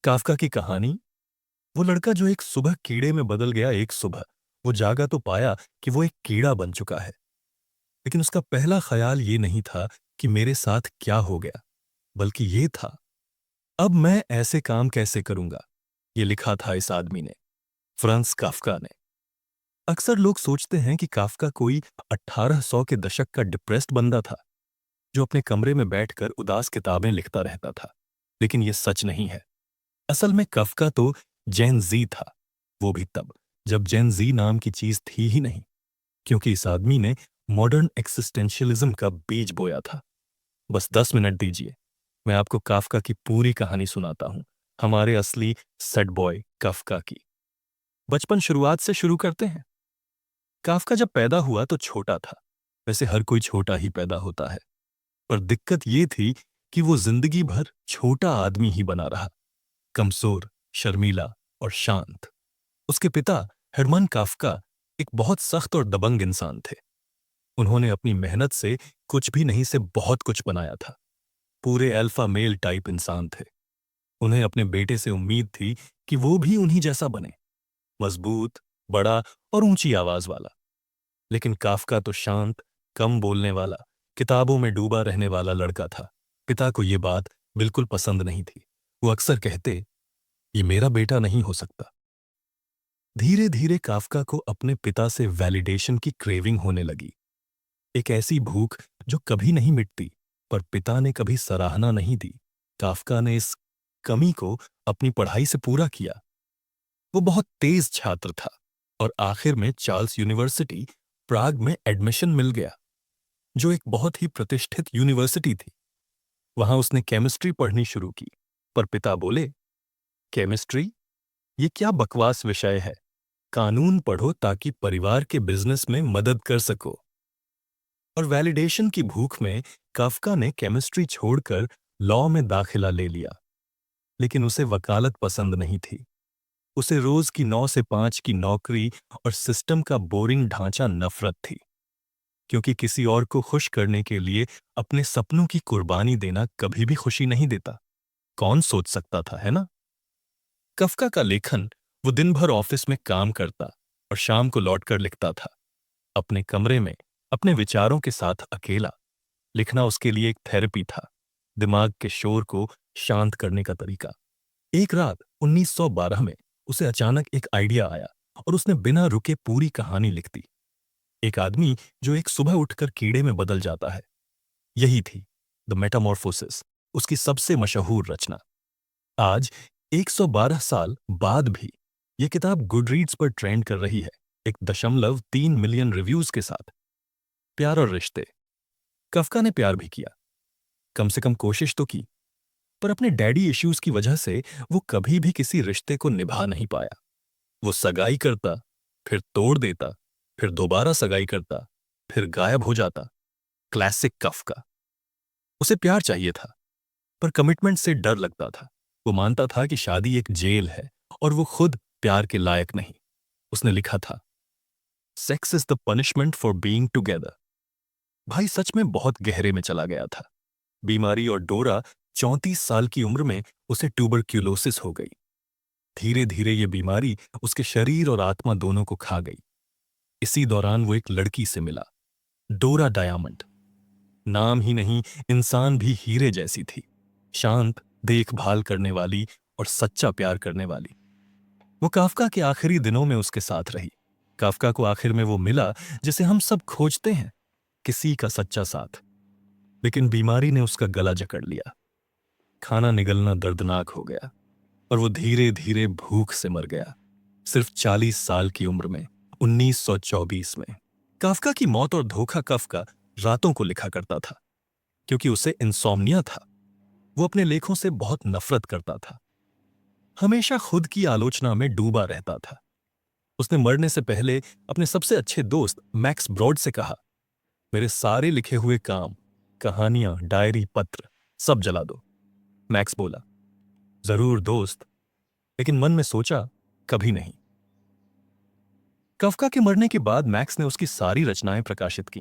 Kafka की कहानी। वो लड़का जो एक सुबह कीड़े में बदल गया। एक सुबह वो जागा तो पाया कि वो एक कीड़ा बन चुका है। लेकिन उसका पहला ख्याल ये नहीं था कि मेरे साथ क्या हो गया, बल्कि ये था, अब मैं ऐसे काम कैसे करूंगा। ये लिखा था इस आदमी ने, फ्रांस काफका ने। अक्सर लोग सोचते हैं कि काफका कोई 1800 के दशक का डिप्रेस्ड बंदा था जो अपने कमरे में बैठकर उदास किताबें लिखता रहता था। लेकिन यह सच नहीं है। असल में कफका तो जेन जी था, वो भी तब जब जेन जी नाम की चीज थी ही नहीं, क्योंकि इस आदमी ने मॉडर्न एक्सिस्टेंशियलिज्म का बीज बोया था। बस 10 मिनट दीजिए, मैं आपको काफका की पूरी कहानी सुनाता हूं, हमारे असली सैड बॉय काफका की। बचपन शुरुआत से शुरू करते हैं। काफका जब पैदा हुआ तो छोटा था। वैसे हर कोई छोटा ही पैदा होता है, पर दिक्कत ये थी कि वो जिंदगी भर छोटा आदमी ही बना रहा, कमजोर, शर्मीला और शांत। उसके पिता हरमन काफका एक बहुत सख्त और दबंग इंसान थे। उन्होंने अपनी मेहनत से कुछ भी नहीं से बहुत कुछ बनाया था। पूरे अल्फा मेल टाइप इंसान थे। उन्हें अपने बेटे से उम्मीद थी कि वो भी उन्हीं जैसा बने, मजबूत, बड़ा और ऊंची आवाज वाला। लेकिन काफका तो शांत, कम बोलने वाला, किताबों में डूबा रहने वाला लड़का था। पिता को ये बात बिल्कुल पसंद नहीं थी। वो अक्सर कहते, ये मेरा बेटा नहीं हो सकता। धीरे धीरे काफका को अपने पिता से वैलिडेशन की क्रेविंग होने लगी। एक ऐसी भूख जो कभी नहीं मिटती, पर पिता ने कभी सराहना नहीं दी। काफका ने इस कमी को अपनी पढ़ाई से पूरा किया। वो बहुत तेज छात्र था और आखिर में चार्ल्स यूनिवर्सिटी प्राग में एडमिशन मिल गया, जो एक बहुत ही प्रतिष्ठित यूनिवर्सिटी थी। वहां उसने केमिस्ट्री पढ़नी शुरू की, पर पिता बोले, केमिस्ट्री, ये क्या बकवास विषय है। कानून पढ़ो ताकि परिवार के बिजनेस में मदद कर सको। और वैलिडेशन की भूख में काफका ने केमिस्ट्री छोड़कर लॉ में दाखिला ले लिया। लेकिन उसे वकालत पसंद नहीं थी। उसे रोज की 9 से 5 की नौकरी और सिस्टम का बोरिंग ढांचा नफरत थी, क्योंकि किसी और को खुश करने के लिए अपने सपनों की कुर्बानी देना कभी भी खुशी नहीं देता। कौन सोच सकता था, है ना? कफका का लेखन, वो दिन भर ऑफिस में काम करता और शाम को लौटकर लिखता था, अपने कमरे में, अपने विचारों के साथ अकेला। लिखना उसके लिए एक थेरेपी था, दिमाग के शोर को शांत करने का तरीका। एक रात 1912 में उसे अचानक एक आइडिया आया और उसने बिना रुके पूरी कहानी लिख दी। एक आदमी जो एक सुबह उठकर कीड़े में बदल जाता है। यही थी द मेटामॉर्फोसिस, उसकी सबसे मशहूर रचना। आज 112 साल बाद भी यह किताब गुडरीड्स पर ट्रेंड कर रही है, 1.3 मिलियन रिव्यूज के साथ। प्यार और रिश्ते। कफका ने प्यार भी किया, कम से कम कोशिश तो की, पर अपने डैडी इश्यूज की वजह से वो कभी भी किसी रिश्ते को निभा नहीं पाया। वो सगाई करता, फिर तोड़ देता, फिर दोबारा सगाई करता, फिर गायब हो जाता। Classic Kafka. उसे प्यार चाहिए था, पर कमिटमेंट से डर लगता था। वो मानता था कि शादी एक जेल है और वो खुद प्यार के लायक नहीं। उसने लिखा था, sex is the punishment for being together. भाई सच में बहुत गहरे में चला गया था। बीमारी और डोरा, 34 साल की उम्र में उसे ट्यूबरक्यूलोसिस हो गई। धीरे धीरे ये बीमारी उसके शरीर और आत्मा दोनों को खा गई। इसी दौरान वो एक लड़की से मिला, डोरा डायमंड। नाम ही नहीं, इंसान भी हीरे जैसी थी, शांत, देखभाल करने वाली और सच्चा प्यार करने वाली। वो काफका के आखिरी दिनों में उसके साथ रही। काफका को आखिर में वो मिला जिसे हम सब खोजते हैं, किसी का सच्चा साथ। लेकिन बीमारी ने उसका गला जकड़ लिया। खाना निगलना दर्दनाक हो गया और वो धीरे धीरे भूख से मर गया, सिर्फ 40 साल की उम्र में, 1924 में। काफका की मौत और धोखा। काफका रातों को लिखा करता था, क्योंकि उसे इंसोम्निया था। वो अपने लेखों से बहुत नफरत करता था, हमेशा खुद की आलोचना में डूबा रहता था। उसने मरने से पहले अपने सबसे अच्छे दोस्त मैक्स ब्रॉड से कहा, मेरे सारे लिखे हुए काम, कहानियां, डायरी, पत्र सब जला दो। मैक्स बोला, जरूर दोस्त, लेकिन मन में सोचा, कभी नहीं। कफका के मरने के बाद मैक्स ने उसकी सारी रचनाएं प्रकाशित की,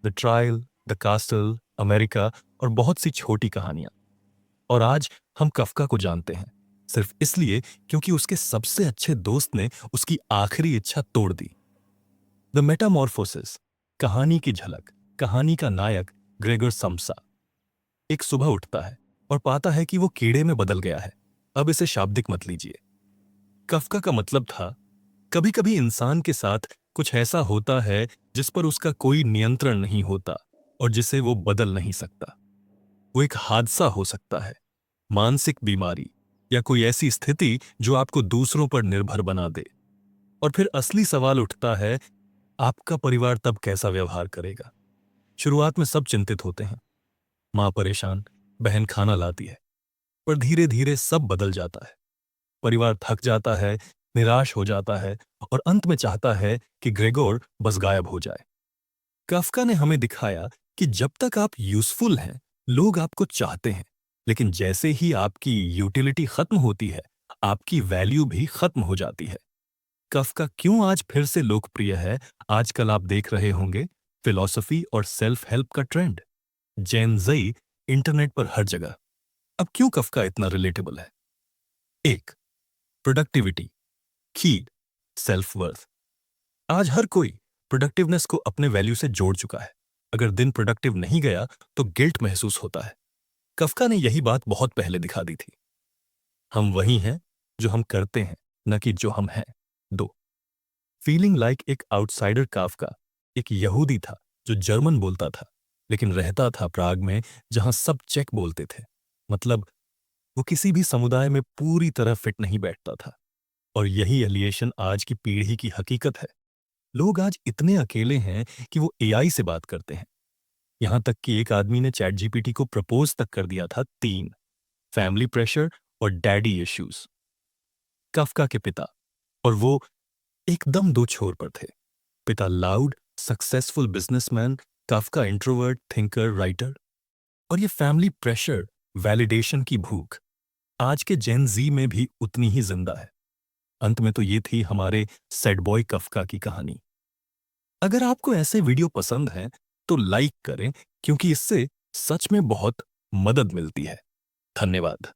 द ट्रायल, द कास्टल, अमेरिका और बहुत सी छोटी कहानियां। और आज हम कफका को जानते हैं, सिर्फ इसलिए क्योंकि उसके सबसे अच्छे दोस्त ने उसकी आखिरी इच्छा तोड़ दी। द मेटामॉर्फोसिस, कहानी की झलक। कहानी का नायक ग्रेगर समसा एक सुबह उठता है और पाता है कि वो कीड़े में बदल गया है। अब इसे शाब्दिक मत लीजिए। कफका का मतलब था, कभी कभी इंसान के साथ कुछ ऐसा होता है जिस पर उसका कोई नियंत्रण नहीं होता और जिसे वो बदल नहीं सकता। वो एक हादसा हो सकता है, मानसिक बीमारी, या कोई ऐसी स्थिति जो आपको दूसरों पर निर्भर बना दे। और फिर असली सवाल उठता है, आपका परिवार तब कैसा व्यवहार करेगा? शुरुआत में सब चिंतित होते हैं। मां परेशान, बहन खाना लाती है, पर धीरे धीरे सब बदल जाता है। परिवार थक जाता है, निराश हो जाता है और अंत में चाहता है कि ग्रेगोर बस गायब हो जाए। काफका ने हमें दिखाया कि जब तक आप यूजफुल हैं, लोग आपको चाहते हैं, लेकिन जैसे ही आपकी यूटिलिटी खत्म होती है, आपकी वैल्यू भी खत्म हो जाती है। काफका क्यों आज फिर से लोकप्रिय है? आजकल आप देख रहे होंगे फिलॉसफी और सेल्फ हेल्प का ट्रेंड, जेन ज़ी इंटरनेट पर हर जगह। अब क्यों कफका इतना रिलेटेबल है? एक, प्रोडक्टिविटी, कीड, सेल्फ वर्थ। आज हर कोई प्रोडक्टिवनेस को अपने वैल्यू से जोड़ चुका है। अगर दिन प्रोडक्टिव नहीं गया तो गिल्ट महसूस होता है। कफका ने यही बात बहुत पहले दिखा दी थी। हम वही हैं जो हम करते हैं, न कि जो हम हैं। दो, फीलिंग लाइक एक आउटसाइडर। काफका एक यहूदी था जो जर्मन बोलता था, लेकिन रहता था प्राग में, जहां सब चेक बोलते थे। मतलब वो किसी भी समुदाय में पूरी तरह फिट नहीं बैठता था। और यही एलिएशन आज की पीढ़ी की हकीकत है। लोग आज इतने अकेले हैं कि वो एआई से बात करते हैं। यहां तक कि एक आदमी ने चैट जीपीटी को प्रपोज तक कर दिया था। तीन, फैमिली प्रेशर और डैडी इश्यूज। काफका के पिता और वो एकदम दो छोर पर थे। पिता loud successful businessman, Kafka introvert thinker writer. और ये फैमिली प्रेशर, वैलिडेशन की भूख आज के जेन जी में भी उतनी ही जिंदा है। अंत में तो ये थी हमारे सैड बॉय कफका की कहानी। अगर आपको ऐसे वीडियो पसंद हैं तो लाइक करें, क्योंकि इससे सच में बहुत मदद मिलती है। धन्यवाद।